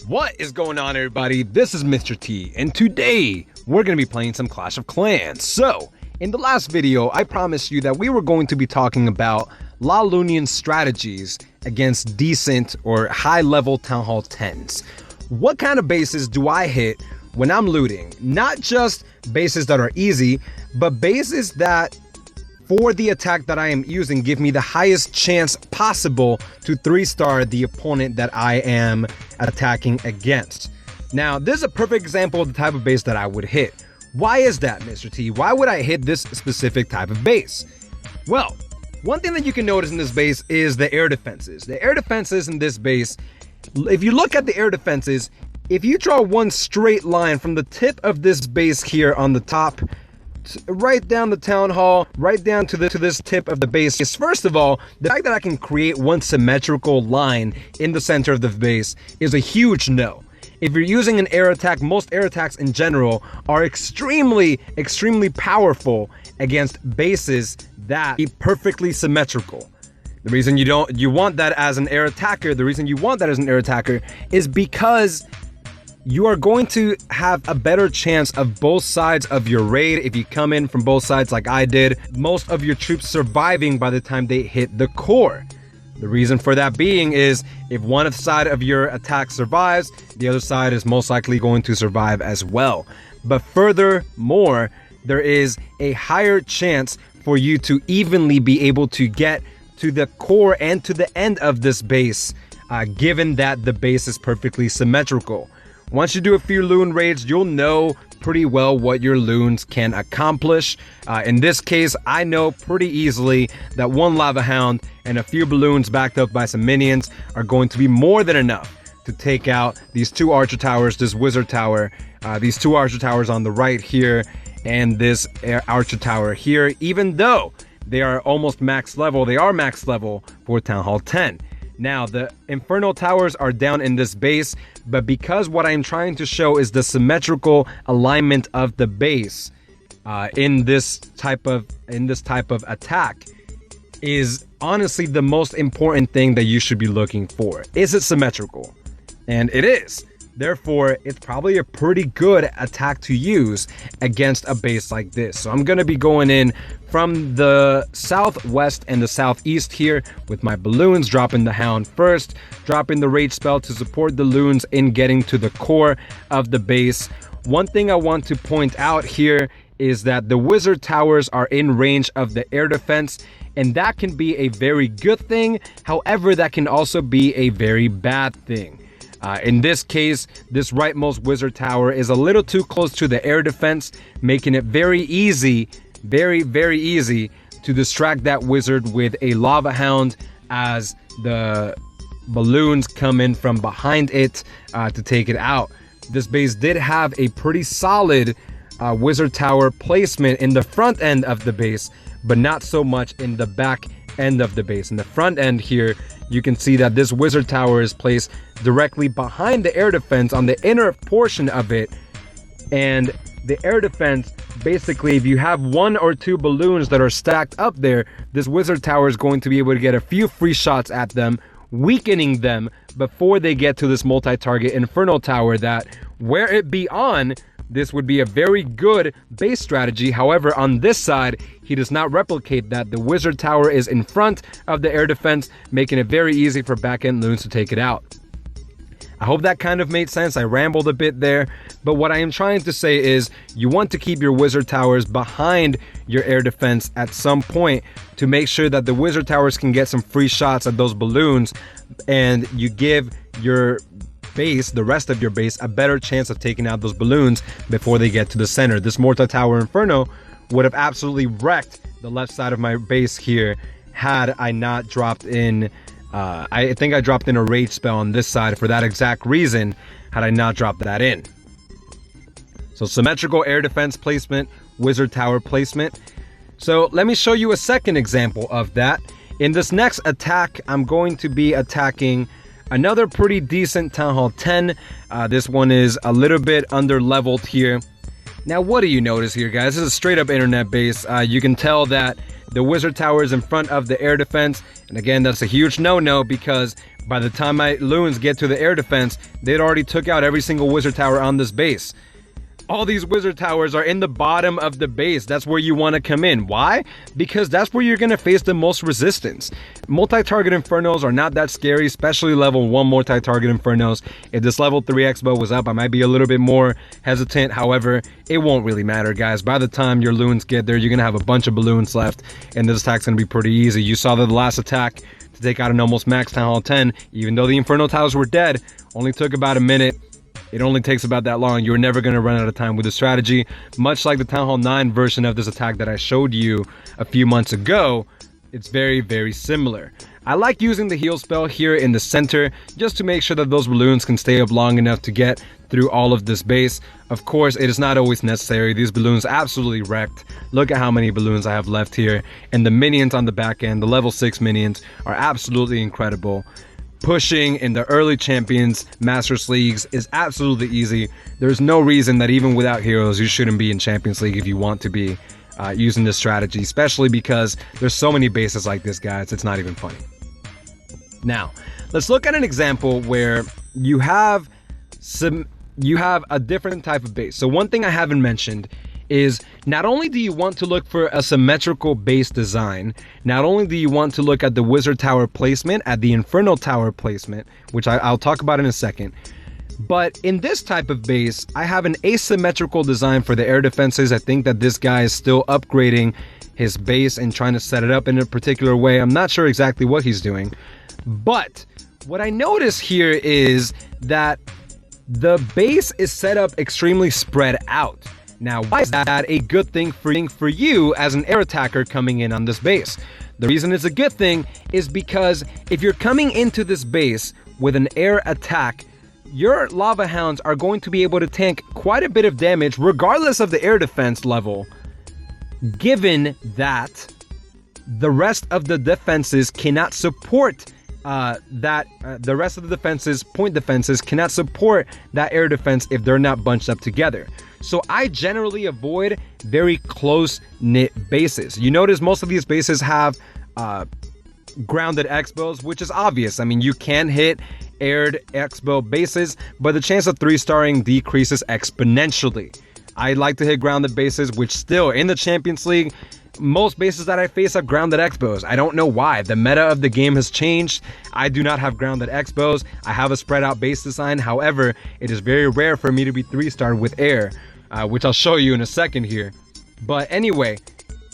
What is going on, everybody? This is Mr. T, and today we're going to be playing some Clash of Clans. So, in the last video, I promised you that we were going to be talking about LALOONIon strategies against decent or high-level Town Hall 10s. What kind of bases do I hit when I'm looting? Not just bases that are easy, but bases that, for the attack that I am using, give me the highest chance possible to 3-star the opponent that I am attacking against. Now, this is a perfect example of the type of base that I would hit. Why is that, Mr. T? Why would I hit this specific type of base? Well, one thing that you can notice in this base is the air defenses. The air defenses in this base, if you look at the air defenses, if you draw one straight line from the tip of this base here on the top, right down the town hall, right down to this tip of the base, is first of all, the fact that I can create one symmetrical line in the center of the base is a huge no. If you're using an air attack, most air attacks in general are extremely powerful against bases that are perfectly symmetrical. The reason you want that as an air attacker, is because you are going to have a better chance of both sides of your raid if you come in from both sides like I did, most of your troops surviving by the time they hit the core. The reason for that being is if one side of your attack survives, the other side is most likely going to survive as well. But furthermore, there is a higher chance for you to evenly be able to get to the core and to the end of this base, given that the base is perfectly symmetrical. Once you do a few loon raids, you'll know pretty well what your loons can accomplish. In this case, I know pretty easily that one lava hound and a few balloons backed up by some minions are going to be more than enough to take out these two archer towers, this wizard tower, these two archer towers on the right here, and this archer tower here. Even though they are almost max level, they are max level for Town Hall 10. Now, the infernal towers are down in this base, but because what I'm trying to show is the symmetrical alignment of the base in this type of attack is honestly the most important thing that you should be looking for. Is it symmetrical? And it is. Therefore, it's probably a pretty good attack to use against a base like this. So I'm going to be going in from the southwest and the southeast here with my balloons, dropping the hound first, dropping the rage spell to support the loons in getting to the core of the base. One thing I want to point out here is that the wizard towers are in range of the air defense, and that can be a very good thing. However, that can also be a very bad thing. In this case, this rightmost wizard tower is a little too close to the air defense, making it very easy, very easy to distract that wizard with a lava hound as the balloons come in from behind it to take it out. This base did have a pretty solid wizard tower placement in the front end of the base, but not so much in the back end of the base. In the front end here, you can see that this wizard tower is placed directly behind the air defense on the inner portion of it. And the air defense, basically, if you have one or two balloons that are stacked up there, this wizard tower is going to be able to get a few free shots at them, weakening them before they get to this multi-target infernal tower that, where it be on, this would be a very good base strategy. However, on this side, he does not replicate that. The wizard tower is in front of the air defense, making it very easy for back-end loons to take it out. I hope that kind of made sense. I rambled a bit there, but what I am trying to say is you want to keep your wizard towers behind your air defense at some point to make sure that the wizard towers can get some free shots at those balloons, and you give your base, the rest of your base, a better chance of taking out those balloons before they get to the center. This multi-tower inferno would have absolutely wrecked the left side of my base here had I not dropped in I think I dropped in a rage spell on this side for that exact reason had I not dropped that in. So symmetrical air defense placement, wizard tower placement. So let me show you a second example of that. In this next attack, I'm going to be attacking another pretty decent Town Hall 10. This one is a little bit under leveled here. Now, what do you notice here, guys? This is a straight up internet base. You can tell that the wizard tower is in front of the air defense. And again, that's a huge no-no because by the time my loons get to the air defense, they'd already took out every single wizard tower on this base. All these wizard towers are in the bottom of the base. That's where you want to come in. Why? Because that's where you're going to face the most resistance. Multi-target Infernos are not that scary, especially level 1 multi-target Infernos. If this level 3 Expo was up, I might be a little bit more hesitant. However, it won't really matter, guys. By the time your loons get there, you're going to have a bunch of balloons left, and this attack's going to be pretty easy. You saw that the last attack to take out an almost max Town Hall 10, even though the Inferno Towers were dead, only took about a minute. It only takes about that long. You're never going to run out of time with this strategy. Much like the Town Hall 9 version of this attack that I showed you a few months ago, it's very, very similar. I like using the heal spell here in the center just to make sure that those balloons can stay up long enough to get through all of this base. Of course, it is not always necessary. These balloons absolutely wrecked. Look at how many balloons I have left here. And the minions on the back end, the level 6 minions, are absolutely incredible. Pushing in the early Champions Masters Leagues is absolutely easy. There's no reason that even without heroes, you shouldn't be in Champions League if you want to be using this strategy, especially because there's so many bases like this, guys. It's not even funny. Now, let's look at an example where you have a different type of base. So one thing I haven't mentioned is not only do you want to look for a symmetrical base design, not only do you want to look at the wizard tower placement, at the inferno tower placement, which I'll talk about in a second, but in this type of base, I have an asymmetrical design for the air defenses. I think that this guy is still upgrading his base and trying to set it up in a particular way. I'm not sure exactly what he's doing, but what I notice here is that the base is set up extremely spread out. Now, why is that a good thing for you as an air attacker coming in on this base? The reason it's a good thing is because if you're coming into this base with an air attack, your lava hounds are going to be able to tank quite a bit of damage regardless of the air defense level, given that the rest of the defenses cannot support the rest of the defenses, point defenses, cannot support that air defense if they're not bunched up together. So I generally avoid very close-knit bases. You notice most of these bases have grounded expos, which is obvious. I mean, you can hit aired expo bases, but the chance of 3-starring decreases exponentially. I like to hit grounded bases, which still, in the Champions League, most bases that I face have grounded expos. I don't know why. The meta of the game has changed. I do not have grounded expos. I have a spread out base design. However, it is very rare for me to be 3-starred with air, which I'll show you in a second here. But anyway,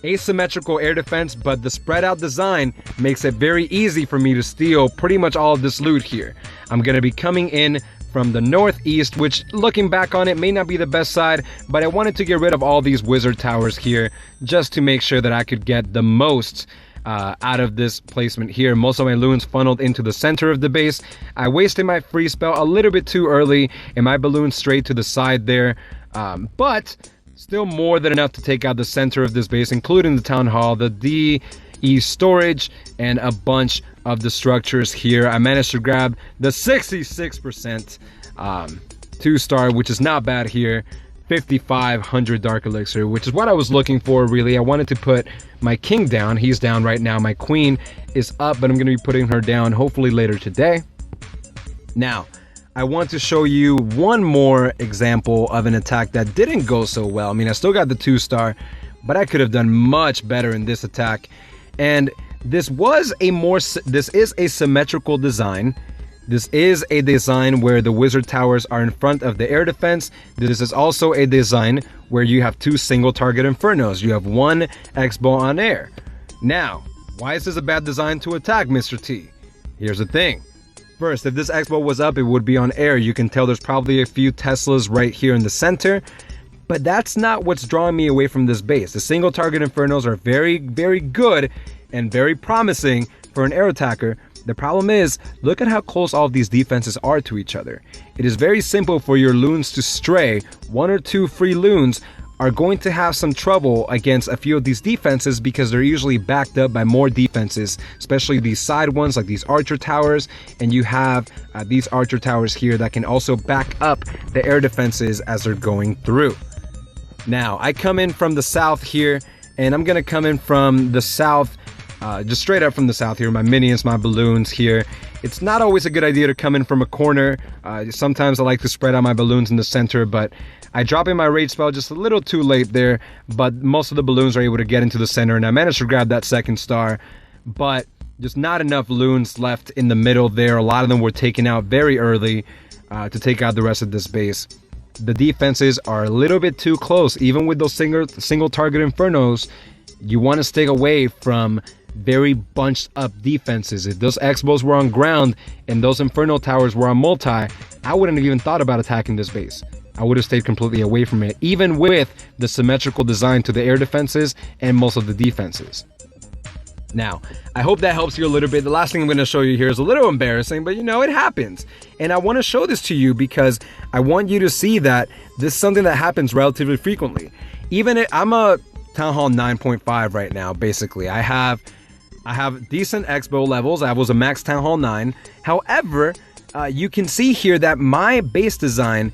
asymmetrical air defense, but the spread out design makes it very easy for me to steal pretty much all of this loot here. I'm going to be coming in from the northeast, which looking back on it may not be the best side, but I wanted to get rid of all these wizard towers here just to make sure that I could get the most out of this placement here. Most of my loons funneled into the center of the base. I wasted my free spell a little bit too early and my balloons straight to the side there, but still more than enough to take out the center of this base, including the town hall, the DE storage, and a bunch of the structures here. I managed to grab the 66% 2-star, which is not bad here. 5,500 dark elixir, which is what I was looking for, really. I wanted to put my king down. He's down right now. My queen is up, but I'm going to be putting her down hopefully later today. Now, I want to show you one more example of an attack that didn't go so well. I mean, I still got the 2-star, but I could have done much better in this attack. And this is a symmetrical design. This is a design where the wizard towers are in front of the air defense. This is also a design where you have 2 single target infernos. You have 1 X-bow on air. Now, why is this a bad design to attack, Mr. T? Here's the thing. First, if this X-bow was up, it would be on air. You can tell there's probably a few Teslas right here in the center, but that's not what's drawing me away from this base. The single target infernos are very, very good and very promising for an air attacker. The problem is, look at how close all of these defenses are to each other. It is very simple for your loons to stray. 1 or 2 free loons are going to have some trouble against a few of these defenses because they're usually backed up by more defenses, especially these side ones like these archer towers, and you have these archer towers here that can also back up the air defenses as they're going through. Now, I come in from the south here, and I'm gonna come in from the south, just straight up from the south here. My minions, my balloons here. It's not always a good idea to come in from a corner. Sometimes I like to spread out my balloons in the center, but I drop in my rage spell just a little too late there, but most of the balloons are able to get into the center, and I managed to grab that second star, but just not enough loons left in the middle there. A lot of them were taken out very early to take out the rest of this base. The defenses are a little bit too close. Even with those single target infernos, you want to stay away from very bunched up defenses. If those X-bows were on ground and those inferno towers were on multi, I wouldn't have even thought about attacking this base. I would have stayed completely away from it, even with the symmetrical design to the air defenses and most of the defenses. Now, I hope that helps you a little bit. The last thing I'm going to show you here is a little embarrassing, but you know, it happens. And I want to show this to you because I want you to see that this is something that happens relatively frequently. I'm a Town Hall 9.5 right now, basically. I have decent X-bow levels. I was a max Town Hall 9. However, you can see here that my base design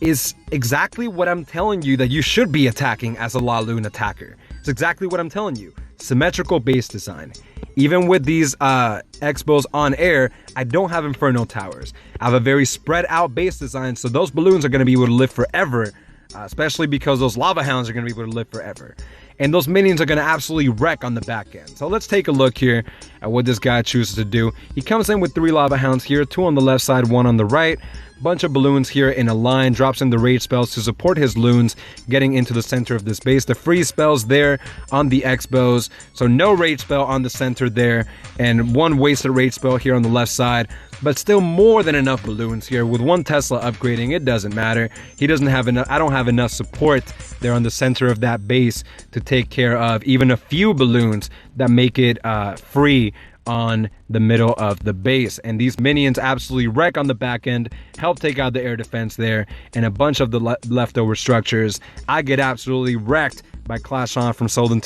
is exactly what I'm telling you that you should be attacking as a LALOON attacker. It's exactly what I'm telling you. Symmetrical base design. Even with these X-bows on air, I don't have Inferno towers. I have a very spread out base design, so those balloons are going to be able to live forever, especially because those lava hounds are going to be able to live forever. And those minions are going to absolutely wreck on the back end. So let's take a look here at what this guy chooses to do. He comes in with 3 lava hounds here, 2 on the left side, 1 on the right. Bunch of balloons here in a line, drops in the rage spells to support his loons getting into the center of this base. The freeze spells there on the X-bows, so no rage spell on the center there, and 1 wasted rage spell here on the left side, but still more than enough balloons here. With 1 Tesla upgrading, it doesn't matter. He doesn't have enough. I don't have enough support there on the center of that base to take care of even a few balloons that make it free on the middle of the base. And these minions absolutely wreck on the back end, help take out the air defense there, and a bunch of the leftover structures. I get absolutely wrecked by Clash On from Solar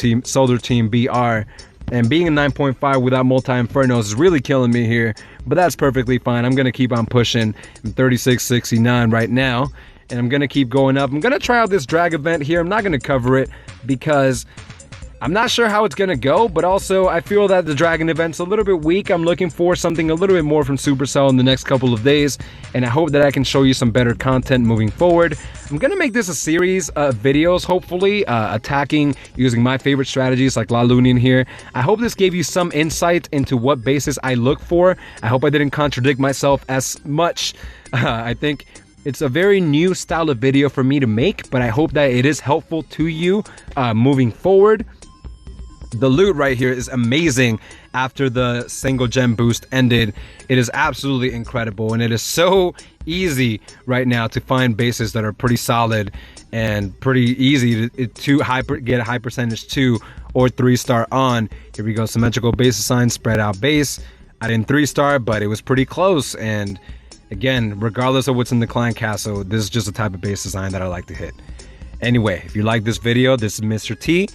Team BR. And being a 9.5 without multi-infernos is really killing me here, but that's perfectly fine. I'm gonna keep on pushing. I'm 36-69 right now, and I'm gonna keep going up. I'm gonna try out this drag event here. I'm not gonna cover it because I'm not sure how it's gonna go, but also I feel that the dragon event's a little bit weak. I'm looking for something a little bit more from Supercell in the next couple of days, and I hope that I can show you some better content moving forward. I'm gonna make this a series of videos, hopefully, attacking using my favorite strategies like LALOONION here. I hope this gave you some insight into what bases I look for. I hope I didn't contradict myself as much. I think it's a very new style of video for me to make, but I hope that it is helpful to you moving forward. The loot right here is amazing after the single gem boost ended. It is absolutely incredible, and it is so easy right now to find bases that are pretty solid and pretty easy to get a high percentage 2 or 3-star on. Here we go, symmetrical base design, spread out base. I didn't 3-star, but it was pretty close. And again, regardless of what's in the clan castle, this is just a type of base design that I like to hit. Anyway, if you like this video, this is Mr. T.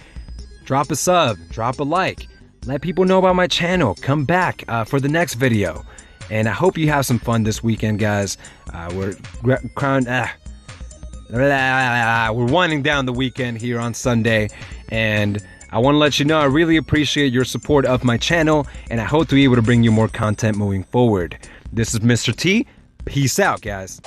Drop a sub, drop a like, let people know about my channel. Come back for the next video. And I hope you have some fun this weekend, guys. We're winding down the weekend here on Sunday. And I want to let you know I really appreciate your support of my channel. And I hope to be able to bring you more content moving forward. This is Mr. T. Peace out, guys.